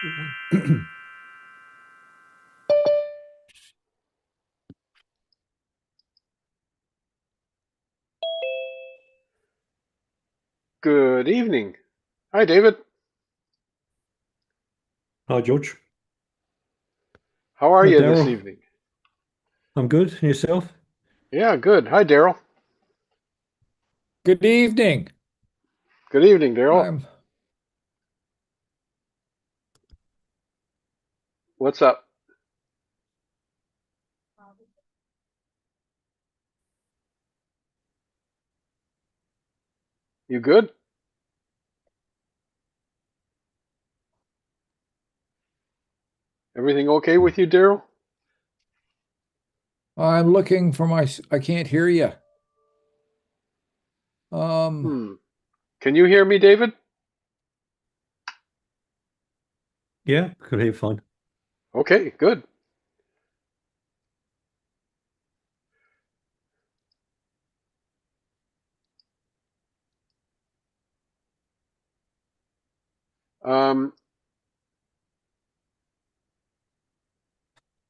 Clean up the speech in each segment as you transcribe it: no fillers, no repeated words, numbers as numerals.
Good evening. Hi, David. Hi, George. How are Hi, you this Daryl. evening? I'm good. And yourself? Yeah, good. Hi, Daryl. Good evening. Good evening, Daryl. I'm What's up? You good? Everything okay with you, Daryl? I'm looking for I can't hear you. Hmm. Can you hear me, David? Yeah, could hear fine. Okay, good. Um,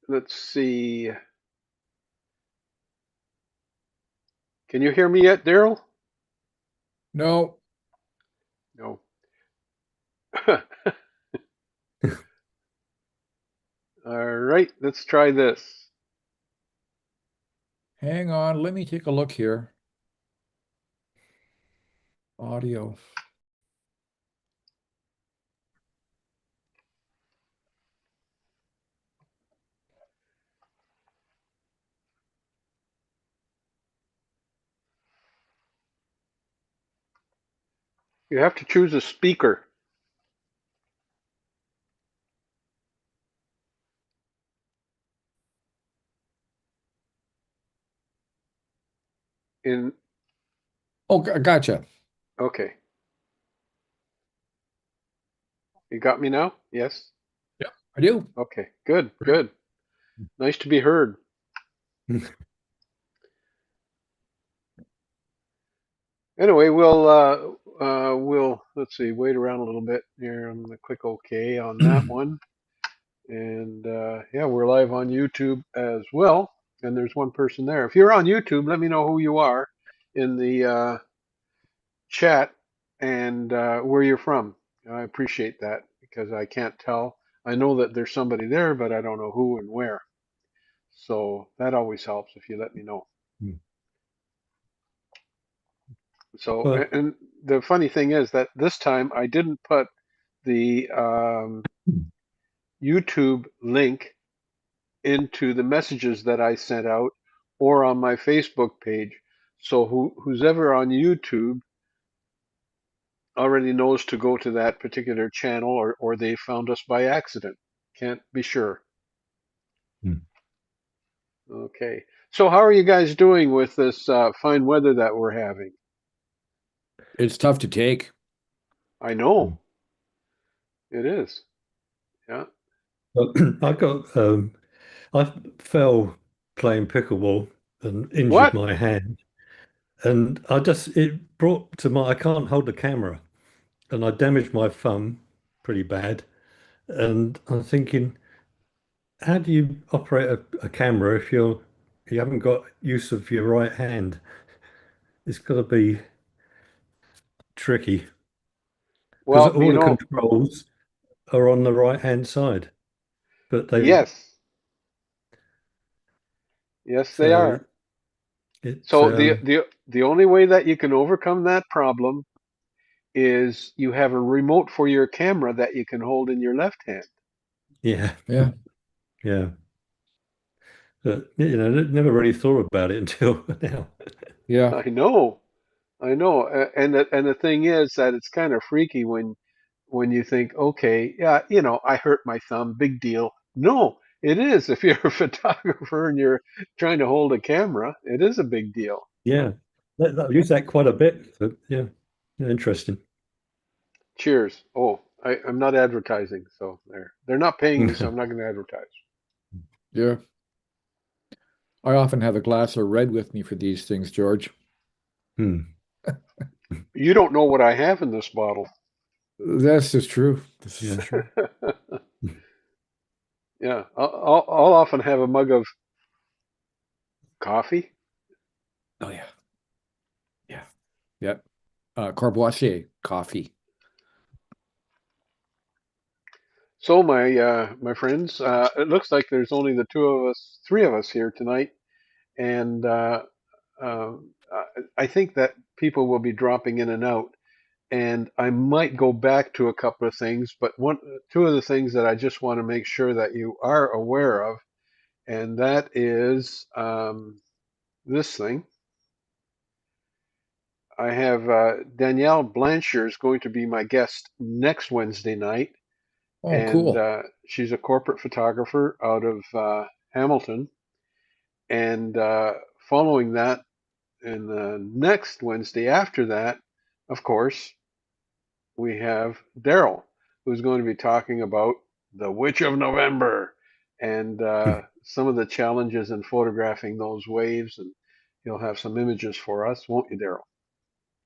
let's see. Can you hear me yet, Daryl? No. No. All right, let's try this. Hang on, let me take a look here. Audio. You have to choose a speaker. In Oh, gotcha. Okay, you got me now? Yes. Yeah, I do. Okay, good, Great. good. Nice to be heard. Anyway, we'll let's see, wait around a little bit here. I'm gonna click OK on that one, and yeah, we're live on YouTube as well. And there's one person there. If you're on YouTube, let me know who you are in the chat and where you're from. I appreciate that because I can't tell. I know that there's somebody there, but I don't know who and where. So that always helps if you let me know. So, Well, and the funny thing is that this time I didn't put the YouTube link into the messages that I sent out or on my Facebook page. So who's ever on YouTube already knows to go to that particular channel, or they found us by accident. Can't be sure. Okay. So how are you guys doing with this fine weather that we're having? It's tough to take. I know it is. Yeah. well, I fell playing pickleball and injured What? my hand. And it brought to I can't hold the camera. And I damaged my thumb pretty bad. And I'm thinking, how do you operate a camera if you haven't got use of your right hand? It's got to be tricky because Well, all the controls are on the right hand side, but they yes. Yes, they so are. it So the only way that you can overcome that problem is you have a remote for your camera that you can hold in your left hand. yeah, Yeah. yeah, but never really thought about it until now. Yeah. I know, and the thing is that it's kind of freaky when you think, okay, yeah, I hurt my thumb, big deal. No, it is. If you're a photographer and you're trying to hold a camera, it is a big deal. Yeah, I've used that quite a bit. But yeah, yeah, interesting. Cheers. Oh, I'm not advertising, so they're not paying me, so I'm not going to advertise. Yeah. I often have a glass of red with me for these things, George. Hmm. You don't know what I have in this bottle. This is true. This is Yeah. true. Yeah, I'll often have a mug of coffee. Oh yeah. Yeah. Yep. Carboisier coffee. So my friends, it looks like there's only the two of us, three of us here tonight, and uh, I think that people will be dropping in and out, and I might go back to a couple of things, but two of the things that I just want to make sure that you are aware of, and that is this thing. I have Danielle Blanchard is going to be my guest next Wednesday night, Oh, and cool. she's a corporate photographer out of Hamilton. And following that, and the next Wednesday after that, of course, we have Daryl, who's going to be talking about the Witch of November and some of the challenges in photographing those waves. And he'll have some images for us, won't you, Daryl?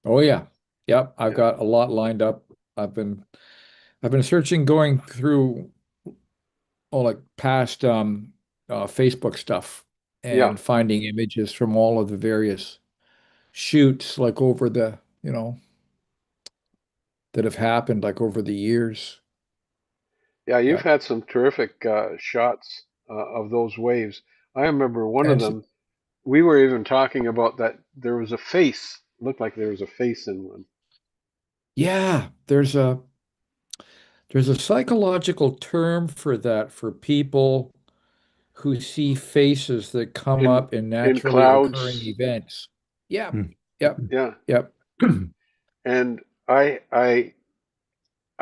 Oh yeah. Yep. I've Yeah, got a lot lined up. I've been searching, going through all like past Facebook stuff yeah, and finding images from all of the various shoots like over the, that have happened like over the years. yeah. You've Yep. had some terrific shots of those waves. I remember one of And them. We were even talking about that there was a face. Looked like there was a face in one. yeah, there's a psychological term for that for people who see faces that come in up in in naturally occurring clouds. events. Yep. Mm. Yep. Yeah, Yep. and I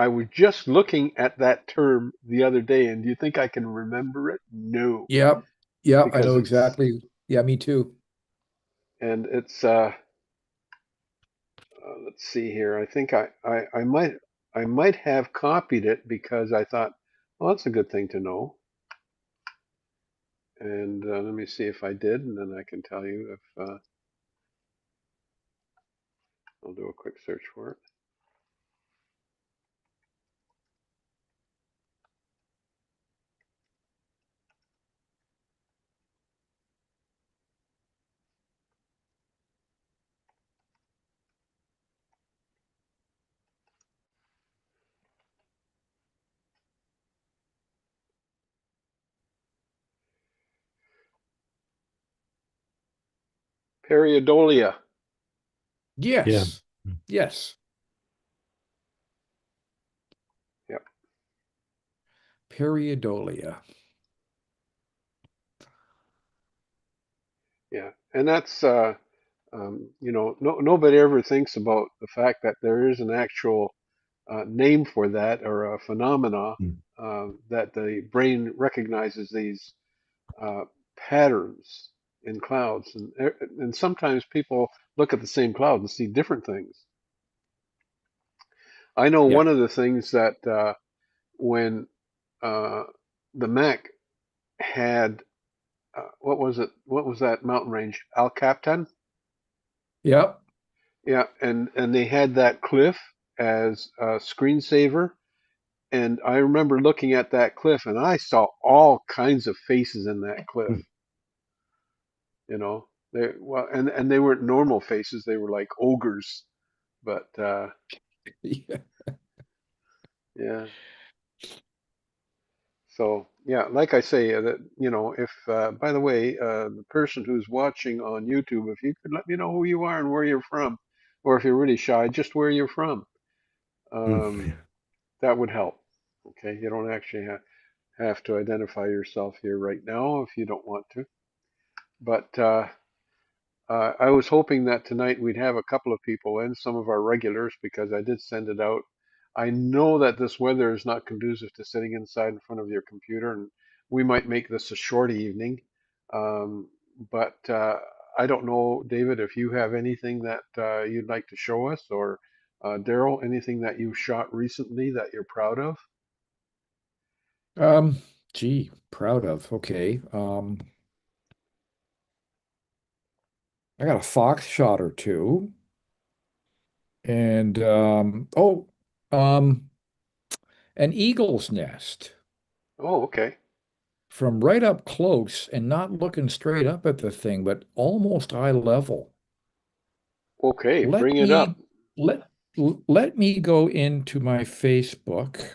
was just looking at that term the other day, and do you think I can remember it? No, Yep. Yep. I because know it's exactly. Yeah, me too. and it's let's see here. I think I might have copied it because I thought, well, that's a good thing to know. And let me see if I did, and then I can tell you if I'll do a quick search for it. Periodolia. Yeah. Yes. Yes. Yep. Periodolia. Yeah, and that's nobody ever thinks about the fact that there is an actual name for that or a phenomena Mm. that the brain recognizes these uh, patterns in clouds, and sometimes people look at the same cloud and see different things. I know Yeah. one of the things that when uh, the Mac had what was it? What was that mountain range? Al Capitan. Yep. Yeah, and they had that cliff as a screensaver, and I remember looking at that cliff, and I saw all kinds of faces in that cliff. Mm. You know, and they weren't normal faces; they were like ogres. But Yeah. yeah, so yeah, like I say, that if by the way, the person who's watching on YouTube, if you could let me know who you are and where you're from, or if you're really shy, just where you're from, Mm. um, that would help. Okay, you don't actually have to identify yourself here right now if you don't want to. But I was hoping that tonight we'd have a couple of people and some of our regulars because I did send it out. I know that this weather is not conducive to sitting inside in front of your computer, and we might make this a short evening. Um, but I don't know, David, if you have anything that you'd like to show us, or Daryl, anything that you shot recently that you're proud of? Um, Gee, proud of. Okay. I got a fox shot or two. And um, an eagle's nest. Oh, okay. from right up close and not looking straight up at the thing, but almost eye level. Okay, Let bring it up. me let let me go into my Facebook.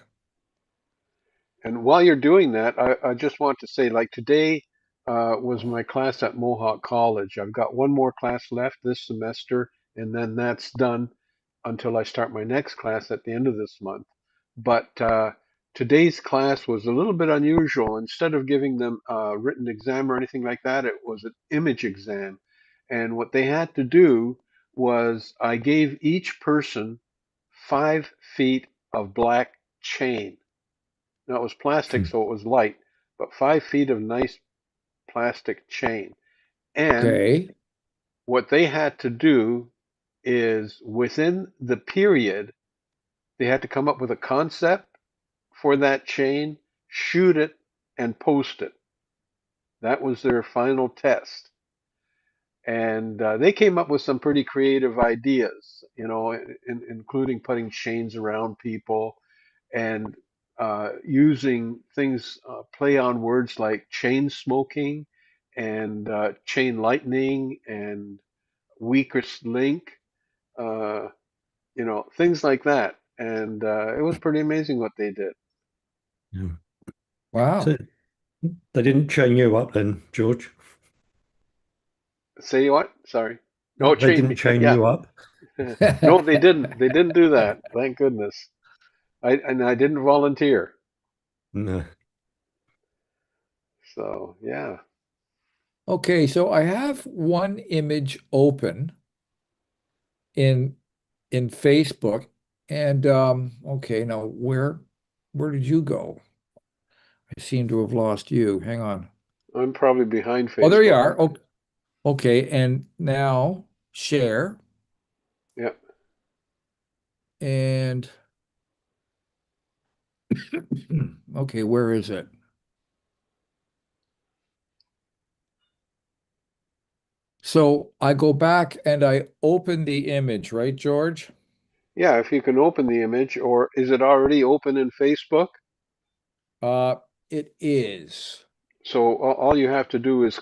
And while you're doing that, I just want to say, like today was my class at Mohawk College. I've got one more class left this semester, and then that's done until I start my next class at the end of this month. But today's class was a little bit unusual. Instead of giving them a written exam or anything like that, it was an image exam. And what they had to do was I gave each person 5 feet of black chain. Now it was plastic, Hmm. so it was light, but 5 feet of nice plastic chain. And Okay. what they had to do is within the period, they had to come up with a concept for that chain, shoot it, and post it. That was their final test. And they came up with some pretty creative ideas, including putting chains around people and using things, play on words like chain smoking and chain lightning and weakest link, uh, things like that. And it was pretty amazing what they did. Yeah. Wow. So they didn't chain you up then, George? Say what? Sorry. No, They chain didn't me. chain Yeah. you up? No, they didn't. They didn't do that. Thank goodness. I didn't volunteer. No. So yeah. Okay, so I have one image open in Facebook, and okay, now where did you go? I seem to have lost you. Hang on. I'm probably behind Oh, there you Facebook. are. Oh, okay, and now share, Yeah. and okay, where is it? So I go back and I open the image, right, George? Yeah, if you can open the image, or is it already open in Facebook? Uh, it is. So all you have to do is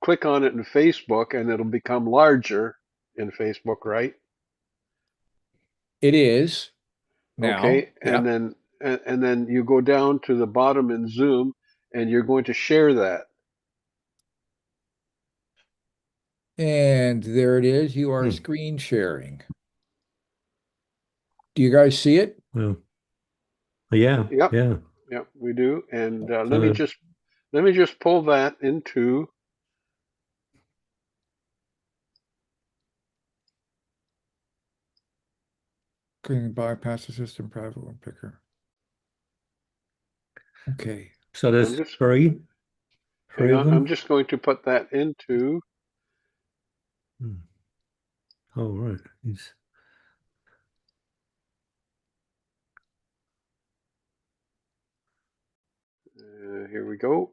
click on it in Facebook and it'll become larger in Facebook, right? It is now. Okay, and Yep. then and then you go down to the bottom in Zoom and you're going to share that. And there it is. You are Hmm. screen sharing. Do you guys see it? Well, yeah, Yep, yeah. yep, we do. And So, let me just pull that into. Can bypass the system private one picker. Okay. so I'm there's just hang three of on. I'm them. just going to put that into. Hmm. Oh, right. Here we go.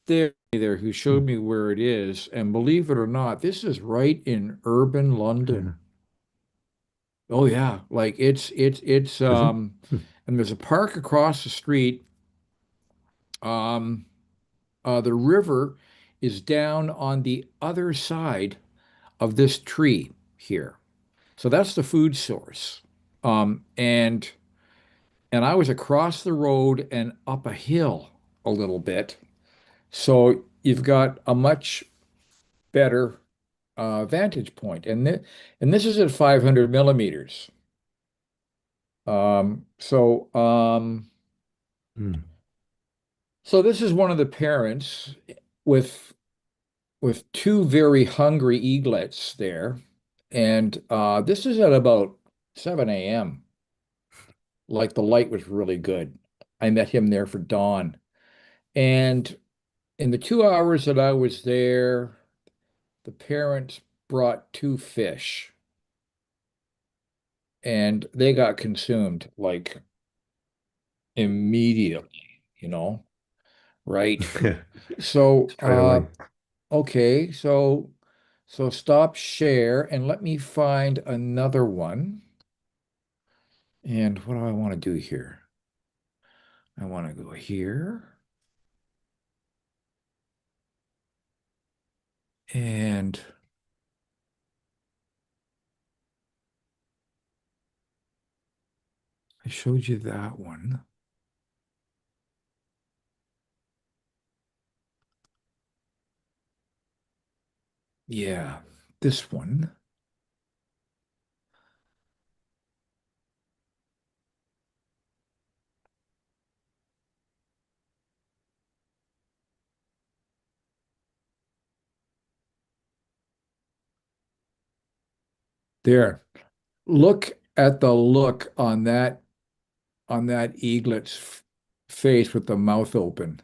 There who Hmm. showed me where it is, and believe it or not, this is right in urban Yeah. London. Oh yeah, like it's Is it? Hmm. and there's a park across the street. Um the river is down on the other side of this tree here. So that's the food source. Um and and I was across the road and up a hill a little bit. So you've got a much better vantage point. And this is at 500 millimeters. Um, so, um, Hmm. so this is one of the parents with with two very hungry eaglets there, and this is at about 7 a.m. Like the light was really good. I met him there for dawn, and in the 2 hours that I was there, the parents brought two fish, and they got consumed like immediately, right? Yeah, So, straight away. okay, so stop share and let me find another one. And what do I want to do here? I want to go here and I showed you that one. Yeah, this one. There. Look at the look on that eaglet's face with the mouth open.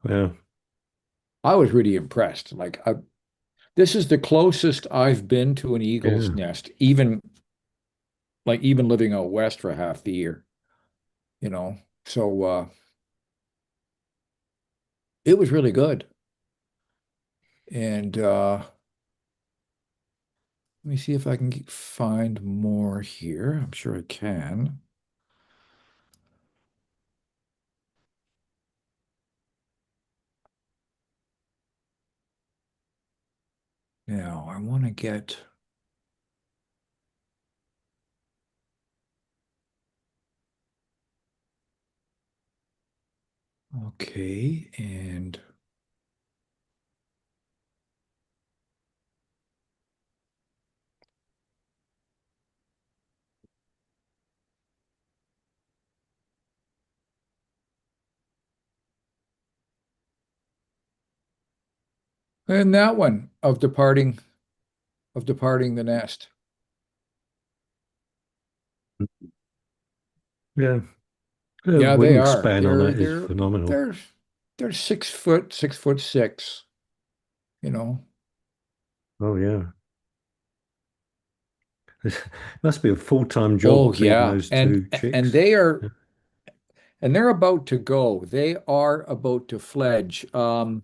Well, I was really impressed. This is the closest I've been to an eagle's yeah. nest, even living out west for half the year, you know. So it was really good. And let me see if I can find more here. I'm sure I can. Now, I want to get okay, and that one of departing the nest. Yeah. The Yeah, they are. wingspan on They're that is they're phenomenal. they're they're 6 foot, 6 foot 6, you know. Oh yeah. It must be a full-time Oh job feeding yeah. those And two and chicks. they are Yeah. and they're about to go. They are about to fledge. Mm.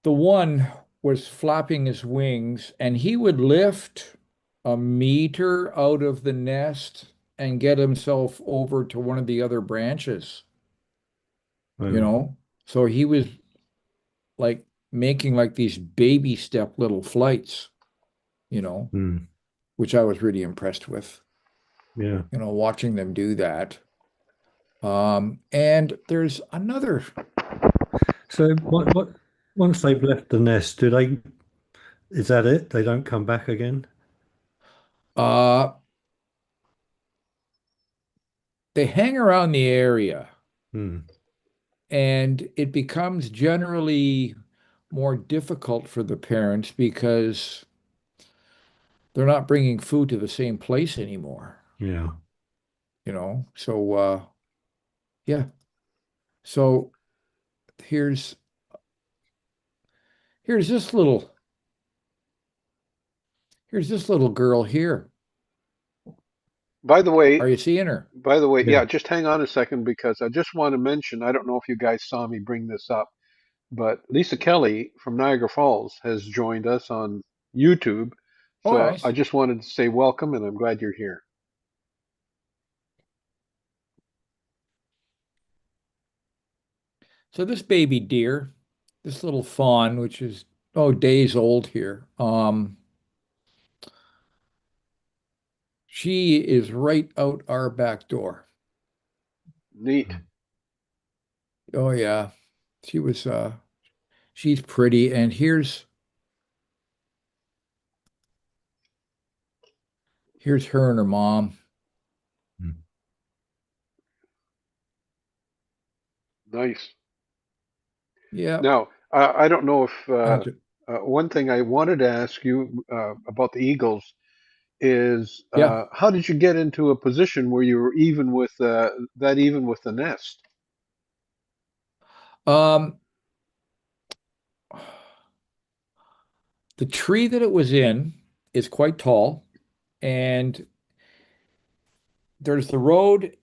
The one was flapping his wings and he would lift a meter out of the nest and get himself over to one of the other branches, you Wow. know. So he was like making like these baby step little flights, you know, Mm. which I was really impressed with, Yeah. watching them do that. And there's another, So what once they've left the nest, do they is that it? They don't come back again? uh, they hang around the area Hmm. and it becomes generally more difficult for the parents because they're not bringing food to the same place anymore, Yeah. you know? So, yeah. So here's, here's this little, here's this little girl here. By the way, Are you seeing her? Yeah. yeah, just hang on a second because I just want to mention, I don't know if you guys saw me bring this up, but Lisa Kelly from Niagara Falls has joined us on YouTube. Oh, So I nice. just wanted to say welcome and I'm glad you're here. So this baby deer, this little fawn, which is days old here, she is right out our back door. Neat. Mm. Oh yeah, she was. She's pretty, and here's her and her mom. Mm. Nice. Yeah, Now, I don't know if I'll just, one thing I wanted to ask you about the Eagles is yeah. how did you get into a position where you were even with even with the nest? Um, the tree that it was in is quite tall, and there's the road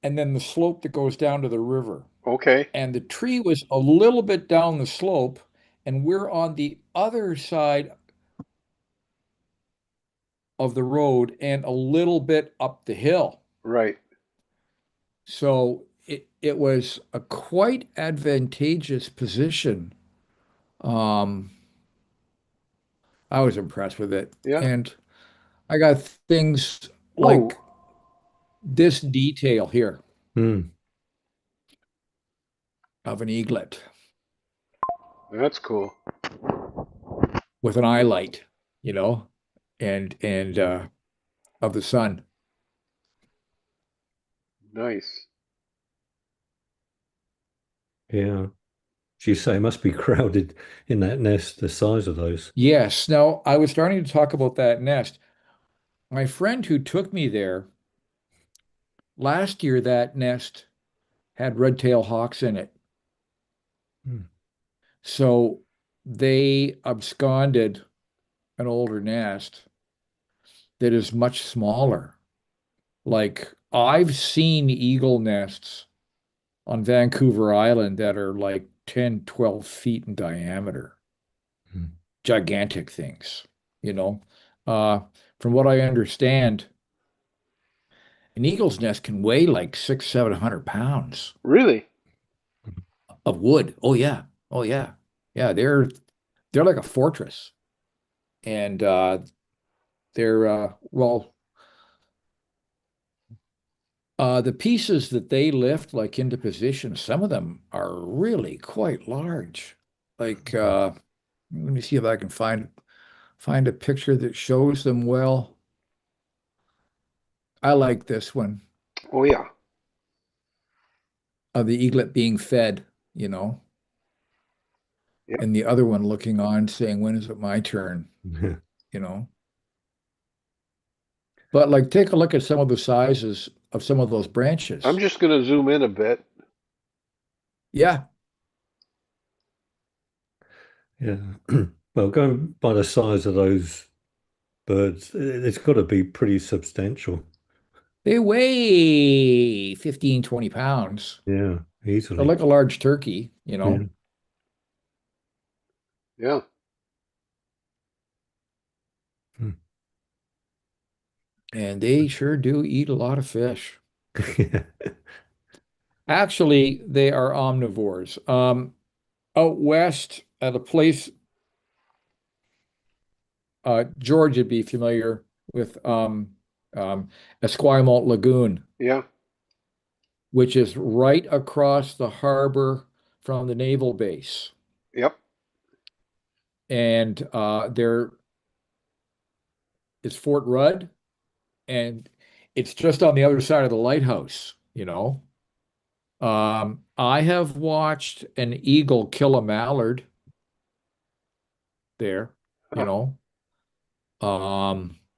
and then the slope that goes down to the river. Okay. And the tree was a little bit down the slope, and we're on the other side of the road and a little bit up the hill. Right. So it was a quite advantageous position. Um, I was impressed with it. Yeah. And I got things Oh, like this detail here Mm. of an eaglet that's cool. with an eye light, you know, and of the sun. Nice. Yeah. You say it must be crowded in that nest, the size of those. Yes. Now, I was starting to talk about that nest. My friend who took me there last year, that nest had red-tailed hawks in it. Mm. So they absconded an older nest that is much smaller. Like I've seen eagle nests on Vancouver Island that are like 10, 12 feet in diameter. Mm. Gigantic things, you know. Uh, from what I understand, an eagle's nest can weigh like 600, 700 pounds Really? of wood. Oh yeah. Oh yeah. Yeah, they're like a fortress. And they're well, the pieces that they lift like into position, some of them are really quite large. Like let me see if I can find a picture that shows them well. I like this one Oh yeah. of the eaglet being fed, you know, Yep. and the other one looking on saying, when is it my turn? Yeah. You know. But like take a look at some of the sizes of some of those I'm branches. just gonna zoom in a bit. Yeah, Yeah. Well, going by the size of those birds, it's got to be pretty substantial. they weigh 15, 20 pounds. Yeah, They're easily. like a large turkey, you Yeah. know, Yeah. Mm. and they sure do eat a lot of fish. Yeah. Actually, they are omnivores. Out west at a place, Jorj would be familiar with Esquimalt Lagoon, Yeah. which is right across the harbor from the naval base. Yep. And there is Fort Rudd, and it's just on the other side of the lighthouse, you know. I have watched an eagle kill a mallard there, you Huh. know.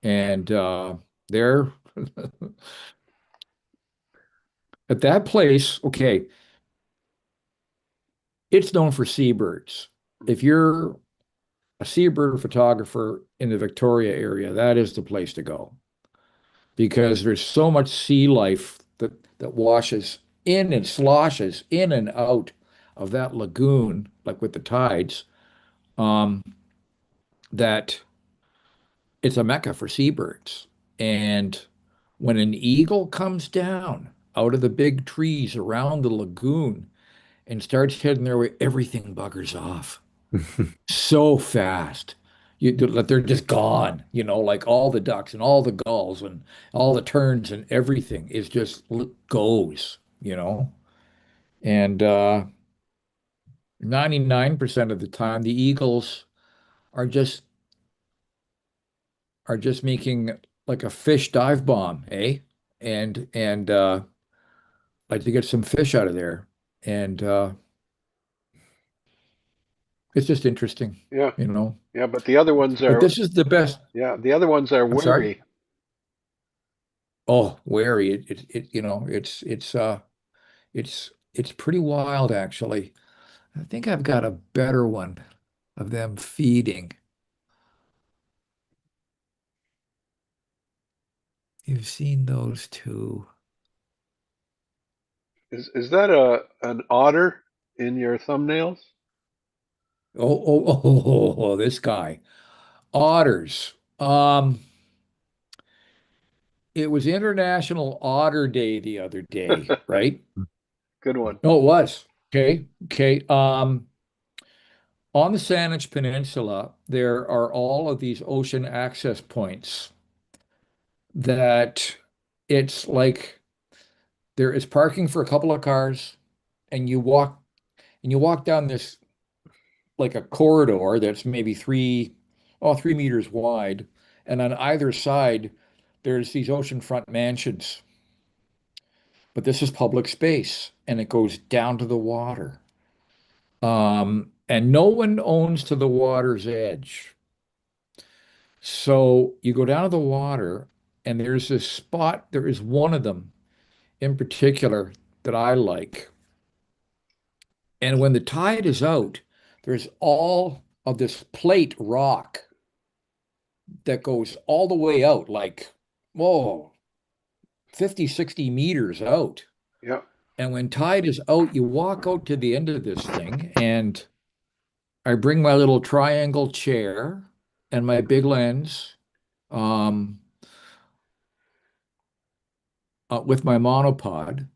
And they're at that place, okay, it's known for seabirds. If you're a seabird photographer in the Victoria area, that is the place to go because there's so much sea life that washes in and sloshes in and out of that lagoon, like with the tides, um, that it's a mecca for seabirds. And when an eagle comes down out of the big trees around the lagoon and starts heading their way, everything buggers off so fast. They're just gone, you know, like all the ducks and all the gulls and all the terns and everything is just goes, you know. And 99% of the time the eagles are just making like a fish dive bomb, eh? And like to get some fish out of there. And it's just interesting, Yeah. you know. Yeah. But the other ones But are. this is the best. Yeah. The other ones are I'm sorry. wary. Oh, wary. You know, it's pretty wild actually. I think I've got a better one of them feeding. You've seen those too. Is that a an otter in your thumbnails? This guy. Otters. It was International Otter Day the other day, right? Good one. No, it was. Okay. Okay. On the Saanich Peninsula, there are all of these ocean access points that it's like there is parking for a couple of cars, and you walk down this like a corridor that's maybe 3 meters wide, and on either side there's these oceanfront mansions. But this is public space, and it goes down to the water. And no one owns to the water's edge. So you go down to the water, and there's this spot. There is one of them in particular that I like. And when the tide is out, there's all of this plate rock that goes all the way out, like, whoa, 50, 60 meters out. Yeah. And when tide is out, you walk out to the end of this thing, and I bring my little triangle chair and my big lens, um, with my monopod.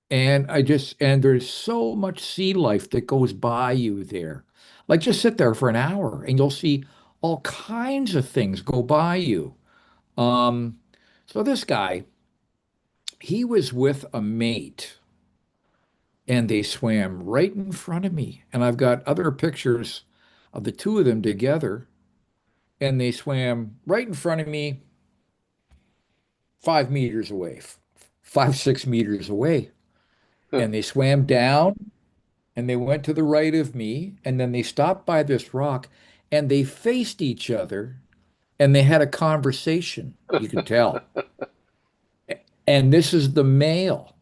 And there's so much sea life that goes by you there. Like just sit there for an hour and you'll see all kinds of things go by you. Um, so this guy, he was with a mate and they swam right in front of me. And I've got other pictures of the two of them together, and they swam right in front of me, 5 meters away, 5, 6 meters away. And they swam down and they went to the right of me, and then they stopped by this rock and they faced each other and they had a conversation, you could tell. And this is the male.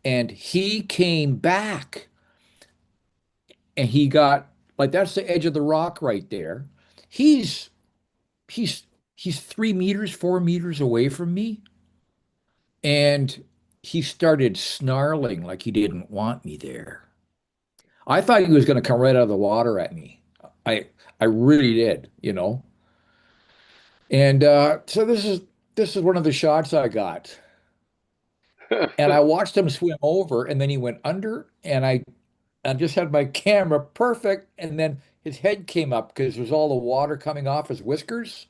And he came back and he got like that's the edge of the rock right there. He's he's he's 3 meters, 4 meters away from me, and he started snarling like he didn't want me there. I thought he was going to come right out of the water at me. I I really did, you know. And so this is one of the shots I got. And I watched him swim over, and then he went under, and I just had my camera perfect, and then his head came up because there's all the water coming off his whiskers,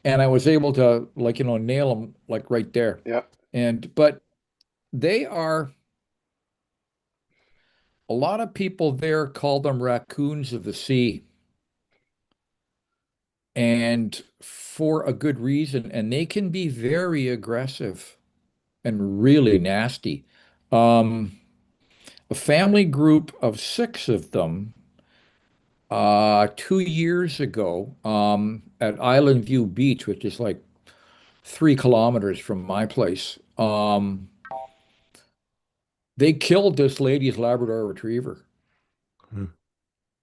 and I was able to like nail him like right there. Yeah. And but they are a lot of people there call them raccoons of the sea, and for a good reason, and they can be very aggressive and really nasty. Um, a family group of six of them 2 years ago, at Island View Beach, which is like 3 kilometers from my place. They killed this lady's Labrador Retriever. Hmm.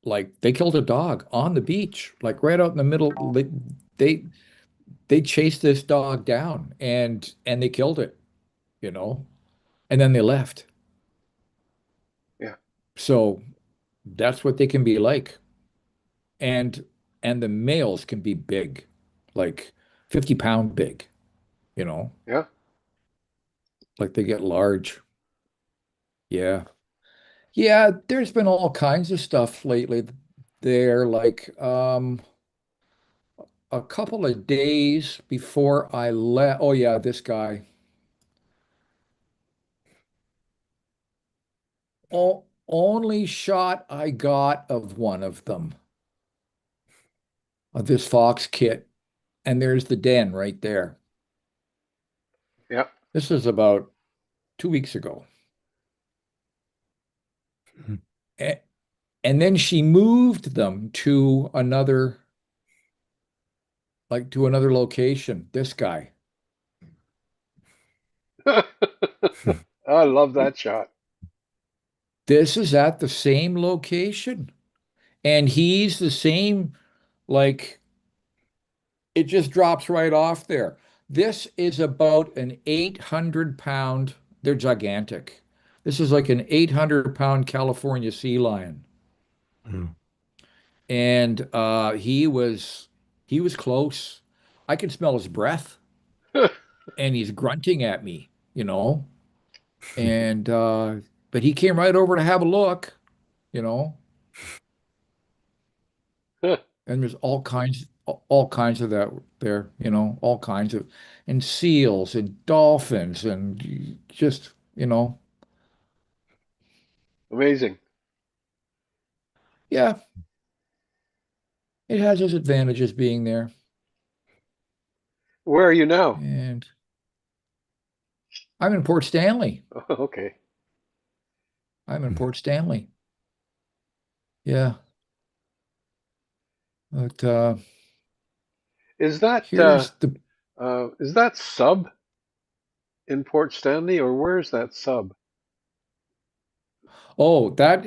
Like they killed a dog on the beach, like right out in the middle. They they chased this dog down and they killed it, you know, and then they left. Yeah. So that's what they can be like. And and the males can be big, like 50-pound big, you know, Yeah. like they get large. Yeah. Yeah, there's been all kinds of stuff lately there, like a couple of days before I left. Oh yeah, this guy. Only shot I got of one of them, of this fox kit, and there's the den right there. Yeah. This is about 2 weeks ago. Hmm. A- And then she moved them to another, like to another location. This guy. I love that shot. This is at the same location. And he's the same, like it just drops right off there. This is about an 800 pound, they're gigantic. This is like an 800-pound California sea lion. Mm. And he was close. I could smell his breath and he's grunting at me, you know. And but he came right over to have a look, you know. And there's all kinds of that there, all kinds of and seals and dolphins and just, Amazing. yeah, it has its advantages being there. Where are you now? And I'm in Port Stanley. Okay. I'm in Port Stanley. Yeah. But Is that here's the sub in Port Stanley, or where is that sub? oh, that's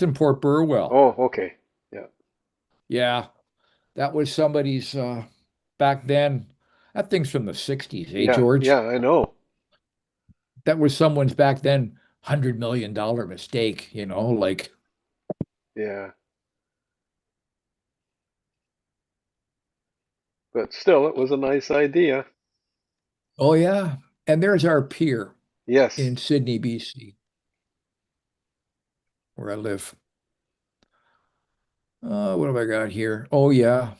in Port Burwell. Oh, okay. Yeah. Yeah, that was somebody's back then. That thing's from the 60s, eh, Yeah. George? Yeah, I know. That was someone's back then $100 million mistake, like, Yeah. But still, it was a nice idea. oh yeah. And there's our pier Yes. in Sydney, BC, where I live. What have I got here? Oh yeah.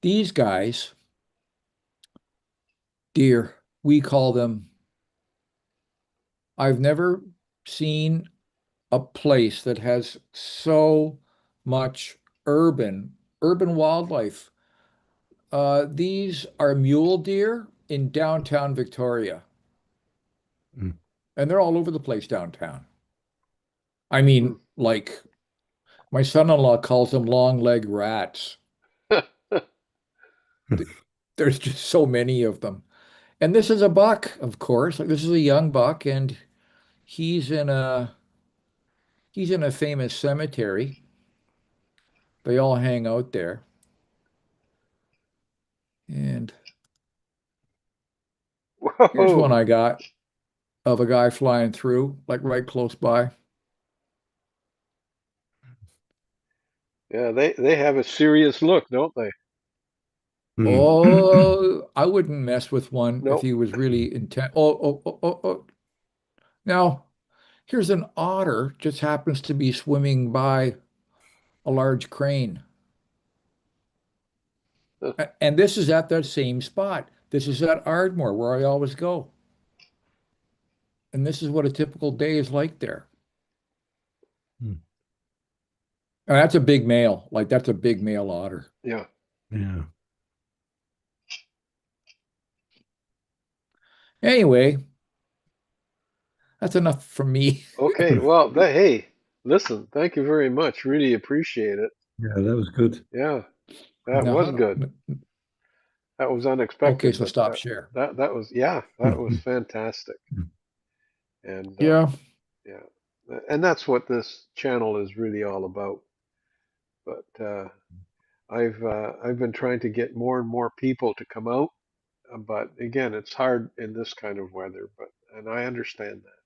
These guys, deer, we call them. I've never seen a place that has so much urban wildlife. These are mule deer in downtown Victoria, Mm. and they're all over the place downtown. I Hmm. mean, like my son-in-law calls them long leg rats. There's just so many of them. And this is a buck, of course. Like this is a young buck, and he's in a he's in a famous cemetery. They all hang out there. And here's one Whoa. I got of a guy flying through, like right close by. Yeah, they have a serious look, don't they? Mm. Oh, I wouldn't mess with one if Nope. he was really intent. Oh. Now, here's an otter just happens to be swimming by a large crane. And this is at that same spot. This is at Ardmore where I always go. And this is what a typical day is like there. Mm. And that's a big male. Like that's a big male otter. Yeah. Yeah. Anyway, that's enough from me. Okay. Well, hey, listen, thank you very much. Really appreciate it. Yeah, that was good. Yeah, that was Now, good. That was okay, unexpected, so but stop share. that was, yeah, that was fantastic. And Yeah. yeah, and that's what this channel is really all about. But I've been trying to get more and more people to come out, but again, it's hard in this kind of weather. But and I understand that.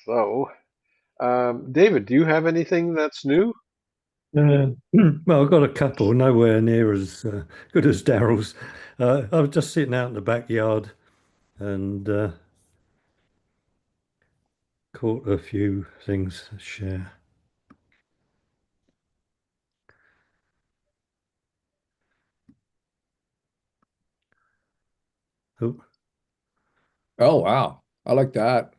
So, David, do you have anything that's new? Uh, well, I've got a couple, nowhere near as good as Daryl's. I was just sitting out in the backyard and caught a few things to share. Oh, Oh, wow. I like that.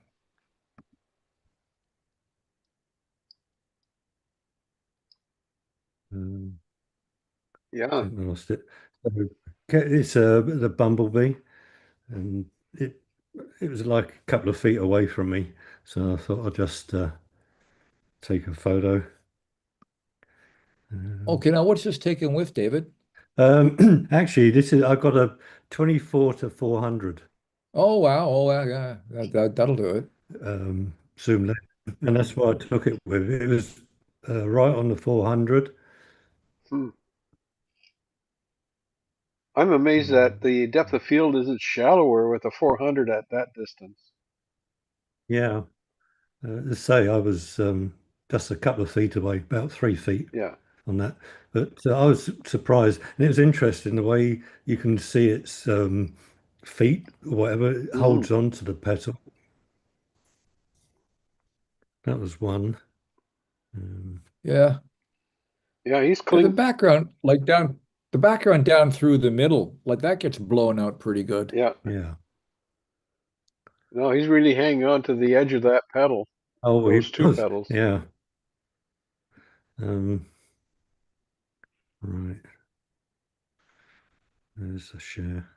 um, Yeah. I lost it. So, it's the bumblebee, and it it was like a couple of feet away from me, so I thought I'd just take a photo. Um, Okay, now what's this taken with, David? actually, this is I got a 24 to 400 Oh, wow. Oh, yeah. That'll do it. zoom lens, and that's what I took it with. It was right on the 400, Hmm. I'm amazed that the depth of field isn't shallower with a 400 at that distance. Yeah. To say I was just a couple of feet away, about 3 feet Yeah. on that. But I was surprised, and it was interesting the way you can see its feet or whatever it Hmm. holds on to the petal. That was one. Um, Yeah. Yeah, he's Yeah, cling. the background down through the middle, like that gets blown out pretty good. Yeah. yeah. No, he's really hanging on to the edge of that pedal, Oh, he those two was. pedals. Yeah. Um, right. There's a share.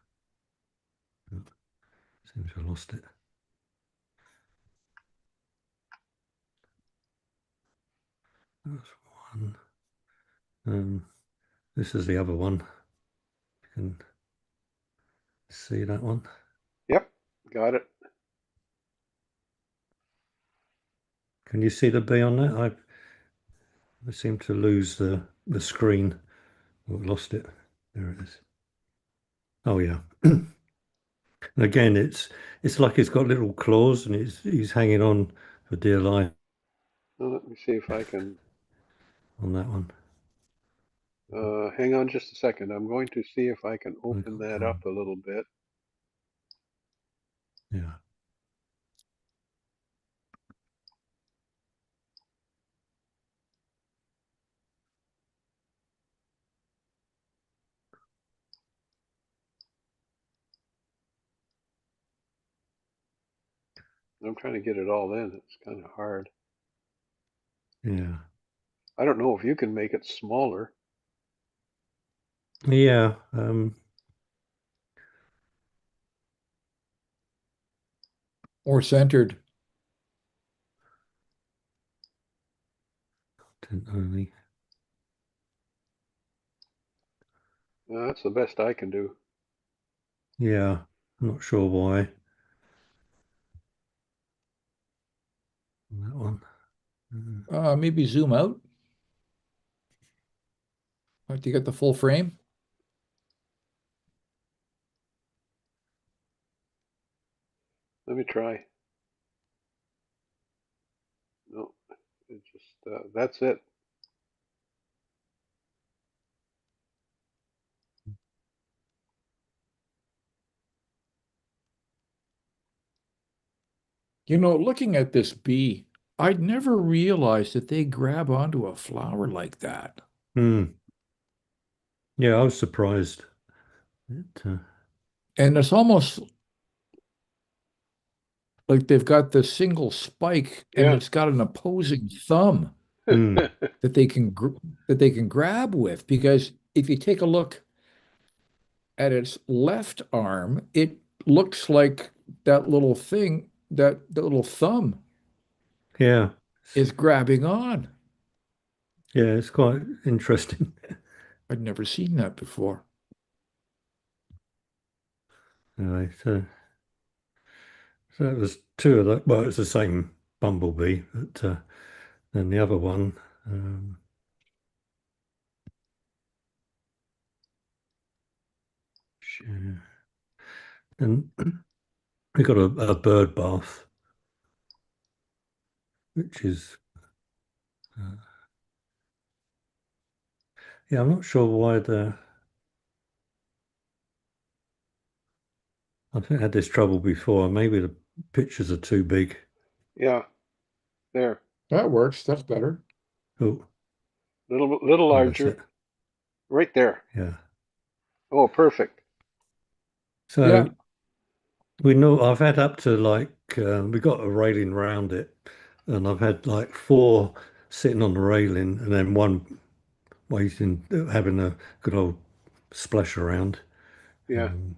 Oh, seems I lost it. That's one. This is the other one. You can see that one. Yep. Got it. Can you see the bee on that? I seem to lose the screen. Oh, I lost it. There it is. Oh yeah. And again, it's like it's got little claws and he's hanging on for dear life Well, let me see if I can. on that one. Hang on just a second. I'm going to see if I can I open got that up a little bit. yeah. I'm trying to get it all in. It's kind of hard. Yeah. I don't know if you can make it smaller. Yeah. More centered. Didn't only. That's the best I can do. Yeah. I'm not sure why on that one. Maybe zoom out. Like to get the full frame. Let me try. No, it just that's it. You know, looking at this bee, I'd never realized that they grab onto a flower like that. Hmm. Yeah, I was surprised. And it's almost like they've got this single spike and Yeah. it's got an opposing thumb Hmm. that they can that they can grab with. Because if you take a look at its left arm, it looks like that little thing, that the little thumb Yeah. is grabbing on. Yeah, it's quite interesting. I'd never seen that before. Anyway, so it was two of the, well, it's the same bumblebee, but then the other one, um, share. And we got a bird bath, which is, uh, yeah, I'm not sure why I think I had this trouble before. Maybe the pictures are too big. Yeah. There. That works. That's better. Oh, Little oh, that's it. larger. Right there. Yeah. Oh, perfect. Yeah. So we know I've had up to like, we got a railing around it, and I've had like four sitting on the railing and then one waiting, having a good old splash around. Yeah. Um,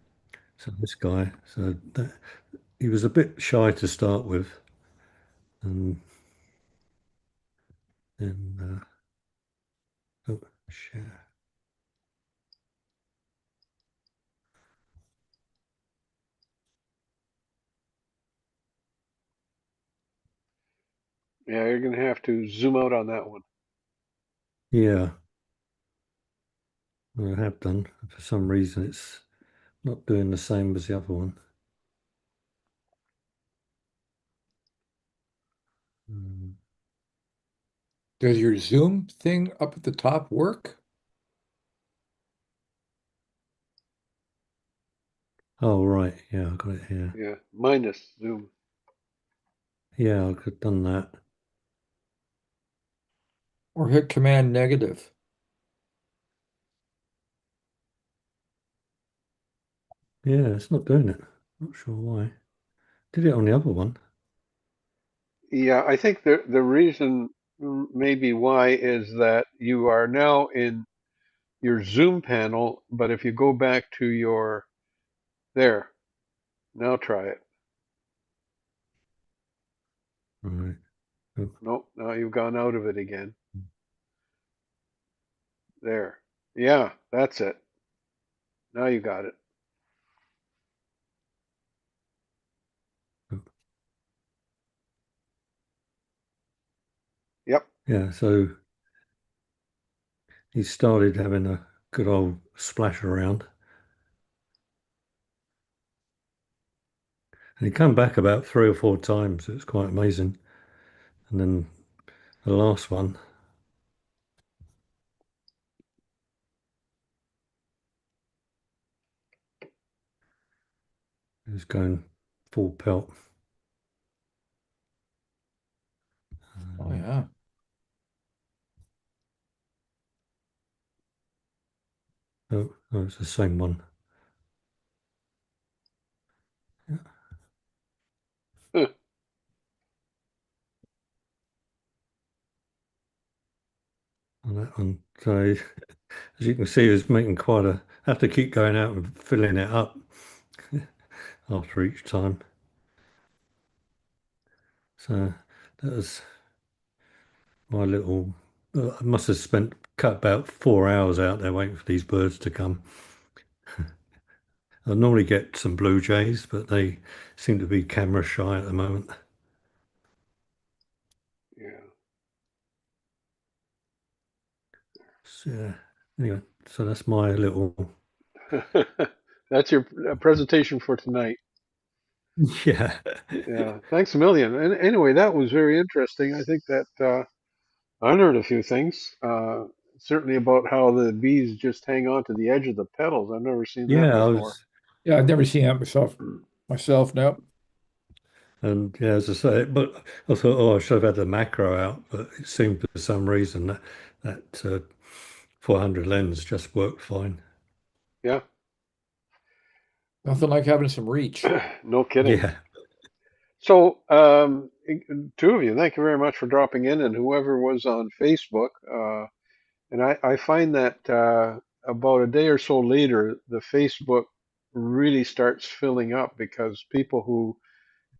so this guy, he was a bit shy to start with, and then oh, share. Yeah, you're gonna have to zoom out on that one. Yeah, I have done. For some reason, it's not doing the same as the other one. Mm. Does your Zoom thing up at the top work? Oh, right. Yeah, I got it here. Yeah, minus Zoom. Yeah, I could have done that. Or hit Command negative? Yeah, it's not doing it. Not sure why. Did it on the other one. Yeah, I think the reason maybe why is that you are now in your Zoom panel, but if you go back to your there, now try it. Right. Oh, Nope, now you've gone out of it again. There. Yeah, that's it. Now you got it. oh. Yep. Yeah, so he started having a good old splash around. And he come back about 3 or 4 times. It was quite amazing. And then the last one is going full pelt. Oh yeah. Oh, it's the same one. Yeah, on that one. So as you can see, it's making quite a. I have to keep going out and filling it up after each time. So that was my little. I must have cut about 4 hours out there waiting for these birds to come. I normally get some blue jays, but they seem to be camera shy at the moment. Yeah. So, yeah. Anyway, so that's my little. That's your presentation for tonight. Yeah. Yeah. Thanks a million. And anyway, that was very interesting. I think that I learned a few things. Certainly about how the bees just hang on to the edge of the petals. I've never seen that Yeah, I before. was, Yeah, I've never seen that myself. Myself, no. and yeah, as I say, but I thought, oh, I should have had the macro out, but it seemed for some reason that 400 lens just worked fine. Yeah. Nothing like having some reach. No kidding. Yeah, So, two of you, thank you very much for dropping in, and whoever was on Facebook. And I find that about a day or so later, the Facebook really starts filling up because people who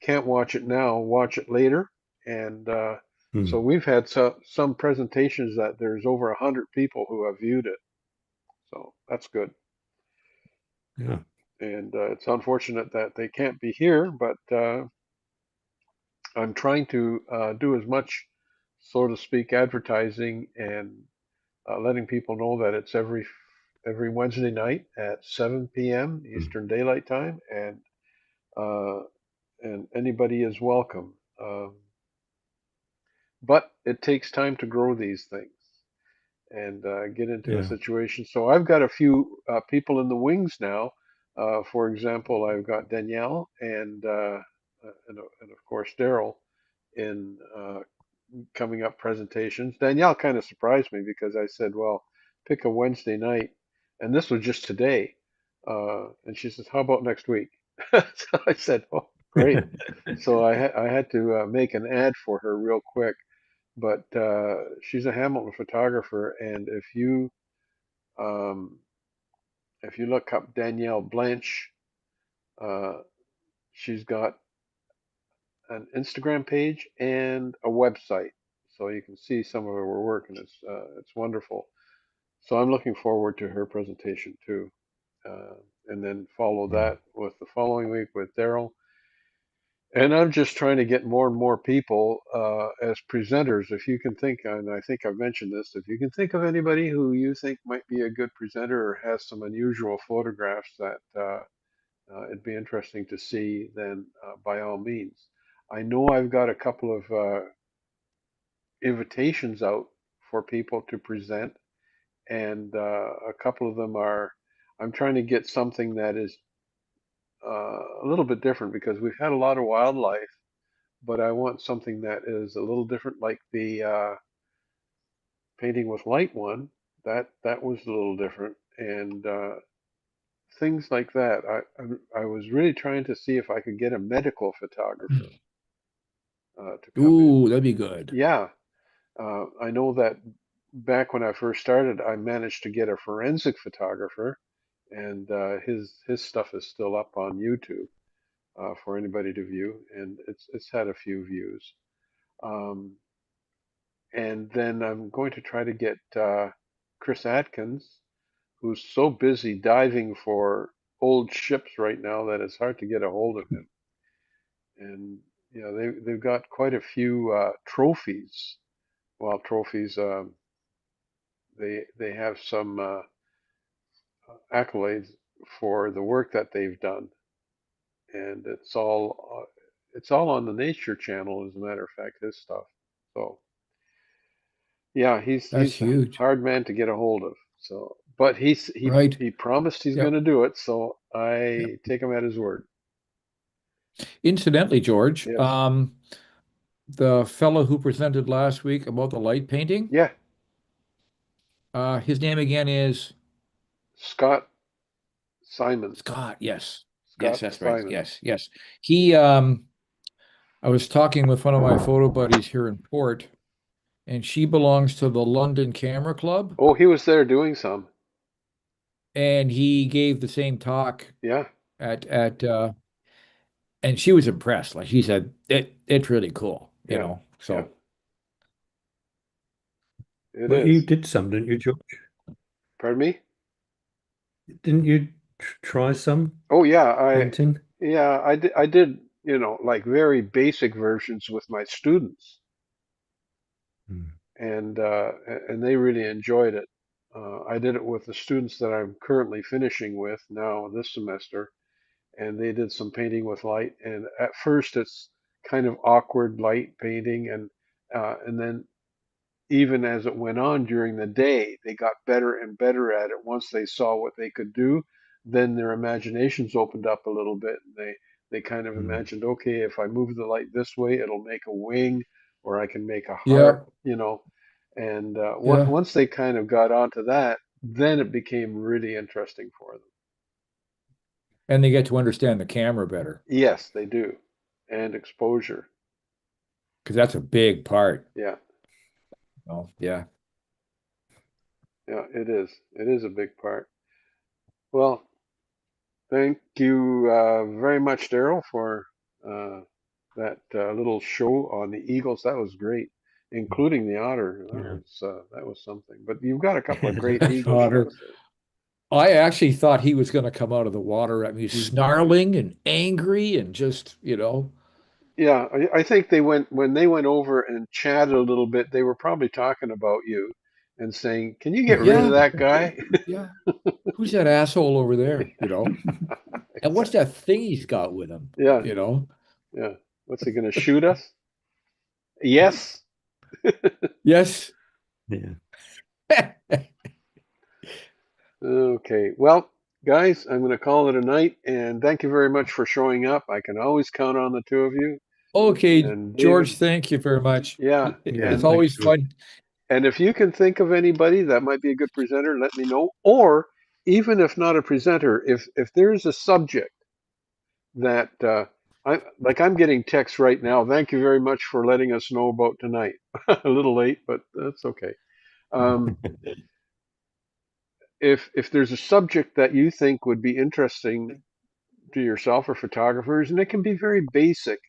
can't watch it now watch it later. And so mm, we've had some presentations that there's over 100 people who have viewed it. So that's good. yeah, And it's unfortunate that they can't be here, but I'm trying to do as much, so to speak, advertising and letting people know that it's every Wednesday night at 7 p.m. mm, Eastern Daylight Time, uh, and anybody is welcome. But it takes time to grow these things and get into a yeah, situation. So I've got a few people in the wings now. For example, I've got Danielle and of course Daryl in coming up presentations. Danielle kind of surprised me because I said, well, pick a Wednesday night. And this was just today. And she says, how about next week? So I said, oh, great. So I had to make an ad for her real quick. But she's a Hamilton photographer. And um, if you look up Danielle Blanche, uh, she's got an Instagram page and a website, so you can see some of her work, and it's wonderful. So I'm looking forward to her presentation too, and then follow mm, that with the following week with Daryl. And I'm just trying to get more and more people as presenters. If you can think, and I think I've mentioned this, if you can think of anybody who you think might be a good presenter or has some unusual photographs that it'd be interesting to see, then by all means. I know I've got a couple of invitations out for people to present, and a couple of them are. I'm trying to get something that is a little bit different because we've had a lot of wildlife, but I want something that is a little different, like the painting with light one. That was a little different, and things like that. I was really trying to see if I could get a medical photographer to come in. Ooh, that'd be good. Yeah, I know that back when I first started, I managed to get a forensic photographer, and his stuff is still up on YouTube for anybody to view, and it's had a few views. Um, and then I'm going to try to get Chris Atkins, who's so busy diving for old ships right now that it's hard to get a hold of him. And they've got quite a few trophies. Well, trophies. They have some accolades for the work that they've done, and it's all on the Nature Channel, as a matter of fact, his stuff. So yeah, That's he's a huge. hard man to get a hold of. So, but Right. he promised he's going Yep. to do it, so Yep. I take him at his word. Incidentally, George, Yes. the fellow who presented last week about the light painting, Yeah, his name again is Scott Simons. Scott. Yes. Yes, Scott that's right. Simons. Yes, yes. He I was talking with one of my photo buddies here in Port, and she belongs to the London Camera Club, Oh, he was there doing some. and he gave the same talk Yeah, at and she was impressed. Like she said, it's really cool, you yeah, know. yeah. So It Well, you is. did some, didn't you, George? Pardon me? Didn't you try some Oh yeah, painting? I did, like very basic versions with my students, Mm. and they really enjoyed it. I did it with the students that I'm currently finishing with now this semester, and they did some painting with light. And at first, it's kind of awkward light painting, and then even as it went on during the day, they got better and better at it. Once they saw what they could do, then their imaginations opened up a little bit. And they kind of Mm. imagined, okay, if I move the light this way, it'll make a wing, or I can make a yeah, heart. And yeah. once they kind of got onto that, then it became really interesting for them. And they get to understand the camera better Yes, they do. And exposure. because that's a big part. Yeah, Oh, yeah. yeah, it is. It is a big part. Well, thank you very much, Daryl, for uh, that little show on the Eagles. That was great, including the otter. Yeah. That was something. But you've got a couple of great eagle Otter. shots there. I actually thought he was going to come out of the water at me, Mm. snarling and angry and just, Yeah, I think they went when they went over and chatted a little bit. They were probably talking about you and saying, "Can you get rid of yeah, that guy?" yeah. Who's that asshole over there? And what's Exactly. that thing he's got with him, Yeah, you know? yeah. What's he gonna shoot us? Yes. Yes. Yeah. Okay. Well, guys, I'm going to call it a night, and thank you very much for showing up. I can always count on the two of you. Okay, And George, David, thank you very much. yeah, Yeah. It's and Thanks, always George. fun. and if you can think of anybody that might be a good presenter, let me know. Or even if not a presenter, if there's a subject that I'm getting texts right now. Thank you very much for letting us know about tonight. A little late, but that's okay. Um, if there's a subject that you think would be interesting to yourself or photographers, and it can be very basic.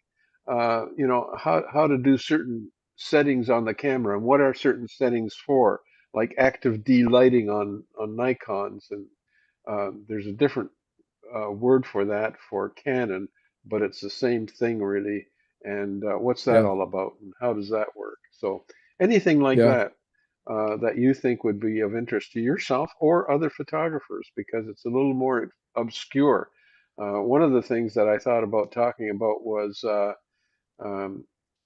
How to do certain settings on the camera and what are certain settings for, like active delighting on Nikons, and there's a different word for that for Canon, but it's the same thing really. And what's that Yeah. all about? And how does that work? So anything like Yeah. that that you think would be of interest to yourself or other photographers, because it's a little more obscure. One of the things that I thought about talking about was um,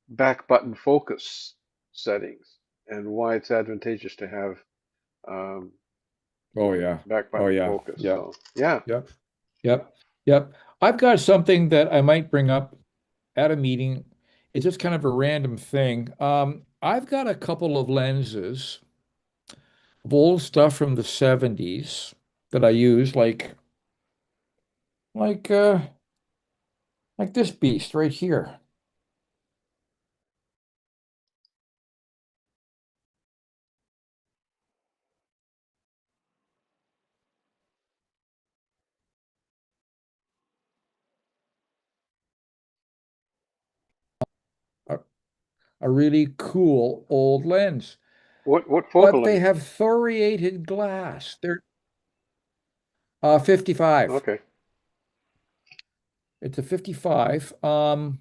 back button focus settings and why it's advantageous to have um, Oh yeah. back Oh button yeah. focus. Yeah. So yeah, Yep. Yep. Yep. I've got something that I might bring up at a meeting. It's just kind of a random thing. I've got a couple of lenses of old stuff from the 70s that I use, like uh like this beast right here. A, a really cool old lens. what focal But they length? have thoriated glass. They're 55. Okay. It's a 55. And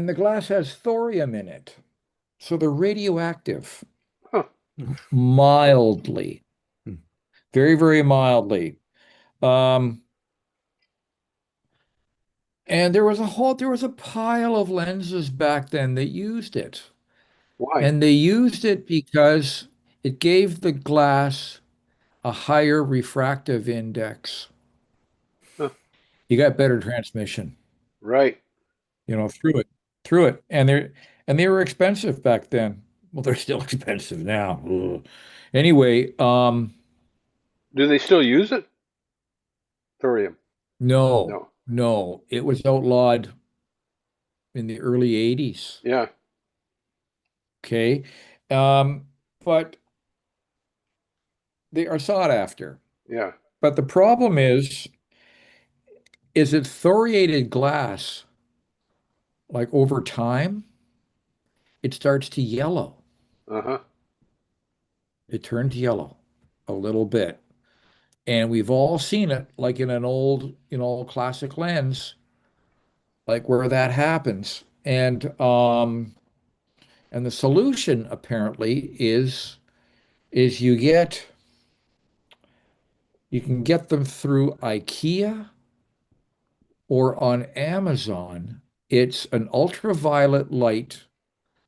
the glass has thorium in it. So they're radioactive Huh. mildly, very, very mildly. Um, and there was a pile of lenses back then that used it. Why? And they used it because it gave the glass a higher refractive index. Huh. You got better transmission, Right. through it. And they were expensive back then. Well, they're still expensive now. Ugh. Anyway, Do they still use it? Thorium. no, No. no, it was outlawed in the early 80s. Yeah. Okay. Um, but they are sought after. Yeah. But the problem is it thoriated glass, like over time, it starts to yellow. Uh-huh. It turns yellow a little bit. And we've all seen it, like in an old, classic lens, like where that happens. And the solution apparently is you can get them through IKEA or on Amazon. It's an ultraviolet light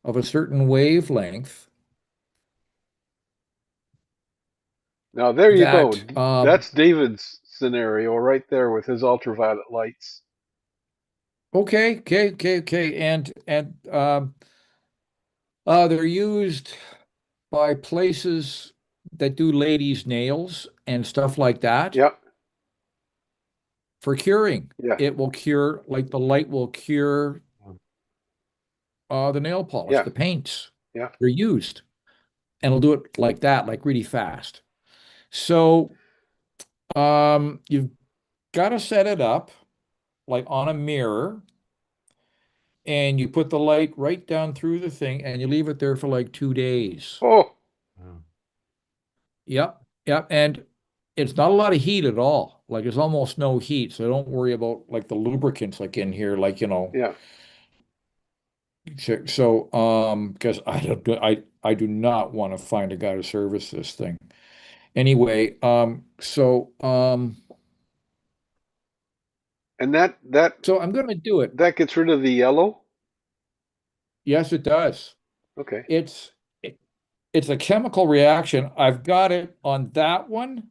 of a certain wavelength Now there you go. that That's David's scenario right there with his ultraviolet lights. okay. They're used by places that do ladies' nails and stuff like that Yeah. for curing. Yeah. It will cure, like the light will cure the nail polish, Yeah. the paints. Yeah. They're used, and it'll do it like that, like really fast. So you've got to set it up like on a mirror, and you put the light right down through the thing, and you leave it there for like 2 days. Oh. Yep, yep, and it's not a lot of heat at all. Like there's almost no heat, so don't worry about like the lubricants like in here, like Yeah. because I do not want to find a guy to service this thing. Anyway, And that so I'm gonna do it. that gets rid of the yellow. Yes, it does. Okay. It's it, it's a chemical reaction. I've got it on that one,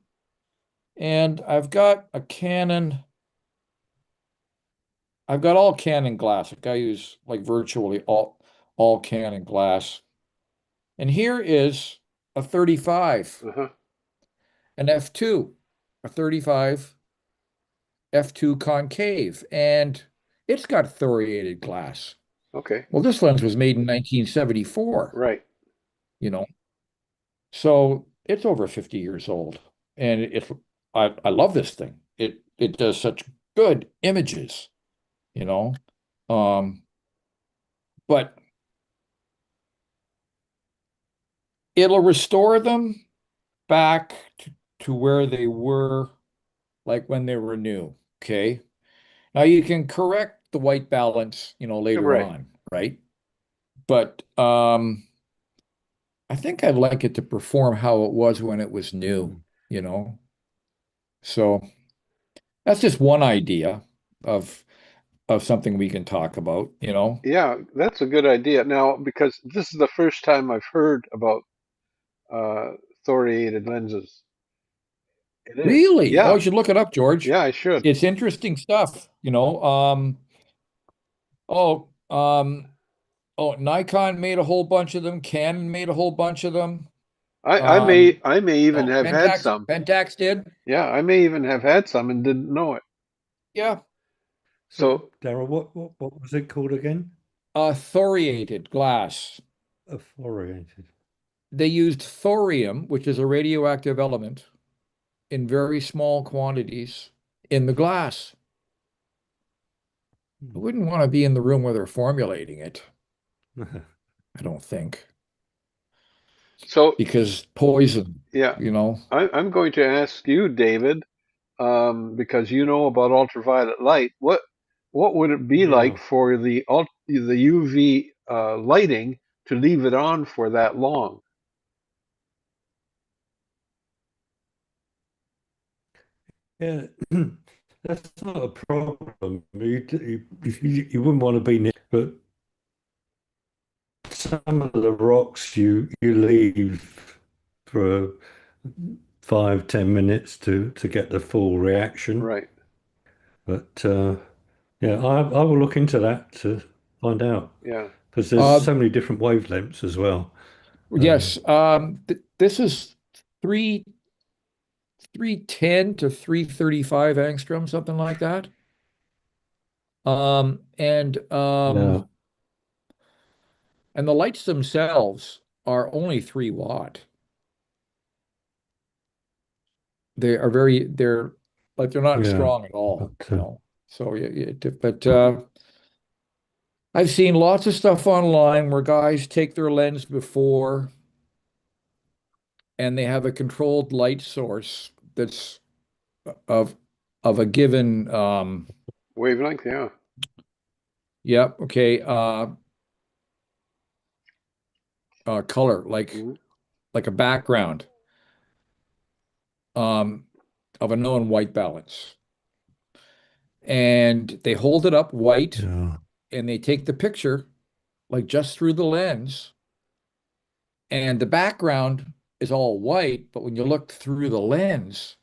and I've got all Canon glass. Like I use like virtually all Canon glass. And here is a 35, Uh-huh. an f2, a 35 f2 concave, and it's got thoriated glass. Okay. Well, this lens was made in 1974, Right. you know, so it's over 50 years old, and I love this thing. It does such good images, you know, um, but it'll restore them back to where they were like when they were new. Okay. Now you can correct the white balance, later Right. on, right? But I think I'd like it to perform how it was when it was new, Mm. you know. So that's just one idea of something we can talk about. Yeah, that's a good idea. Now, because this is the first time I've heard about uh, thoriated lenses. It is. Really? Oh, Yeah. you should look it up, George. Yeah, I should. It's interesting stuff. Oh, Nikon made a whole bunch of them. Canon made a whole bunch of them. I may Um, I may even oh, have had Pentax, some. Pentax did. Yeah, I may even have had some and didn't know it. Yeah. So, So Darryl, what was it called again? Thoriated glass. Fluorinated. They used thorium, which is a radioactive element, in very small quantities in the glass. I Hmm. wouldn't want to be in the room where they're formulating it, I don't think, so because poison, yeah, you know. I'm going to ask you, David, because you know about ultraviolet light. What would it be like Yeah. for the UV lighting to leave it on for that long? Yeah. That's not a problem. You wouldn't want to be near, but some of the rocks you leave for 5, 10 minutes to get the full reaction. Right. But yeah, I will look into that to find out Yeah. because there's Uh, so many different wavelengths as well. Um, yes, th this is three 310 to 335 angstrom, something like that. Um, and yeah, um, and the lights themselves are only 3 watt. They're like they're not yeah, strong at all, but you know. So but I've seen lots of stuff online where guys take their lens before and they have a controlled light source that's of a given Wavelength. Yeah. yep, okay, color, Mhm. like a background um of a known white balance. And they hold it up white yeah, and they take the picture like just through the lens, and the background is all white, but when you look through the lens,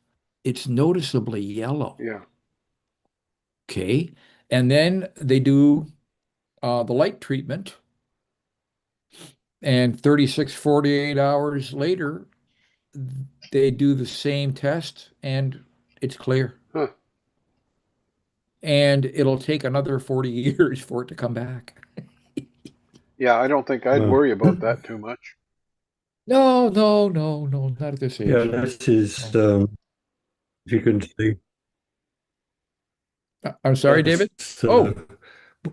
it's noticeably yellow. Yeah. Okay. And then they do the light treatment, and 36, 48 hours later, they do the same test and it's clear. Huh. And it'll take another 40 years for it to come back. Yeah. I don't think I'd well, worry about that too much. No, no, no, no, not at this yeah. age. This is No. if you can see, I'm sorry, David. that's Oh,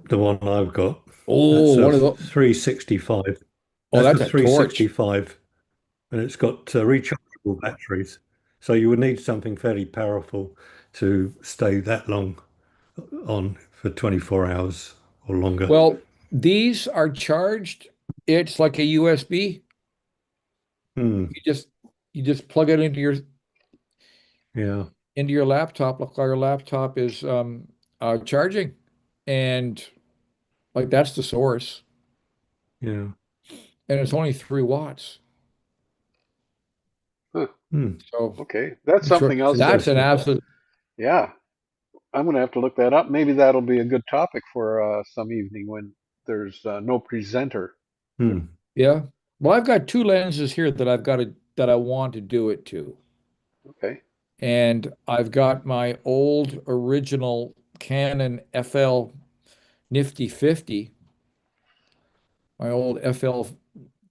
the one I've got. oh, That's a one of the, 365. oh, That's a that's a torch. 365, and it's got rechargeable batteries. So you would need something fairly powerful to stay that long on for 24 hours or longer. Well, these are charged. It's like a USB. Hmm. You just plug it Yeah. into your laptop, like our laptop is charging, and like that's the source, Yeah. and it's only 3 watts. Huh. Hmm. So Okay. That's for something else to. that's an Interesting. absolute Yeah. I'm going to have to look that up. Maybe that'll be a good topic for some evening when there's no presenter. Hmm. yeah. Well, I've got two lenses here that I want to do it to. Okay. And I've got my old original Canon FL Nifty 50, my old FL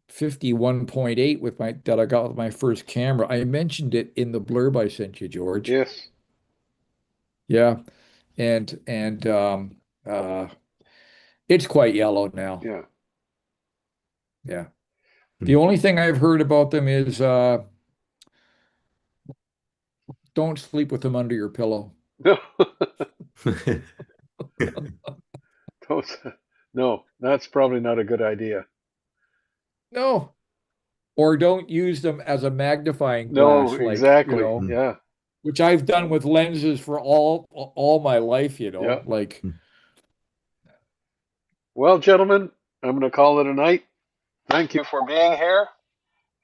50 1.8 with my that I got with my first camera. I mentioned it in the blurb I sent you, George. Yes. Yeah. And uh it's quite yellow now. Yeah. Yeah. Hmm. The only thing I've heard about them is don't sleep with them under your pillow. No, don't, no, that's probably not a good idea. No. Or don't use them as a magnifying No, glass, like, exactly. Yeah, which I've done with lenses for all my life, yeah. like, Well, gentlemen, I'm going to call it a night. Thank you for being here,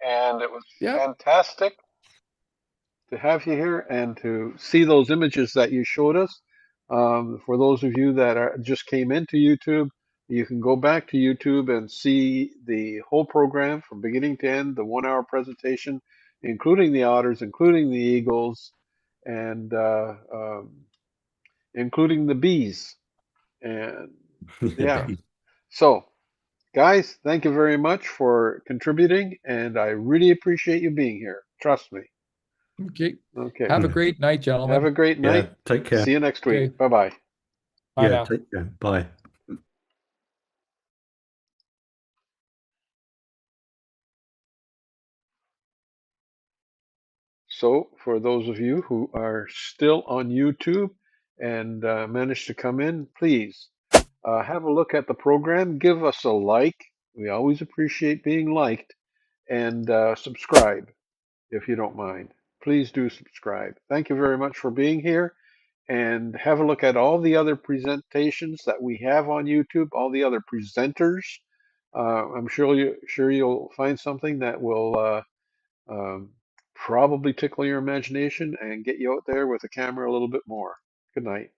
and it was yeah, fantastic to have you here and to see those images that you showed us. For those of you that just came into YouTube, you can go back to YouTube and see the whole program from beginning to end, the 1 hour presentation, including the otters, including the eagles, and including the bees. And yeah, Be- so guys, thank you very much for contributing, and I really appreciate you being here. Trust me. okay. Okay. Have a great night, Have a gentlemen. great Yeah, night. take See care. you next week. Okay, Bye bye. bye Yeah, now. take care. Bye. So, for those of you who are still on YouTube and managed to come in, please have a look at the program. Give us a like. We always appreciate being liked. And subscribe if you don't mind. Please do subscribe. Thank you very much for being here. And have a look at all the other presentations that we have on YouTube, all the other presenters. I'm sure you'll find something that will um, probably tickle your imagination and get you out there with a camera a little bit more. Good night.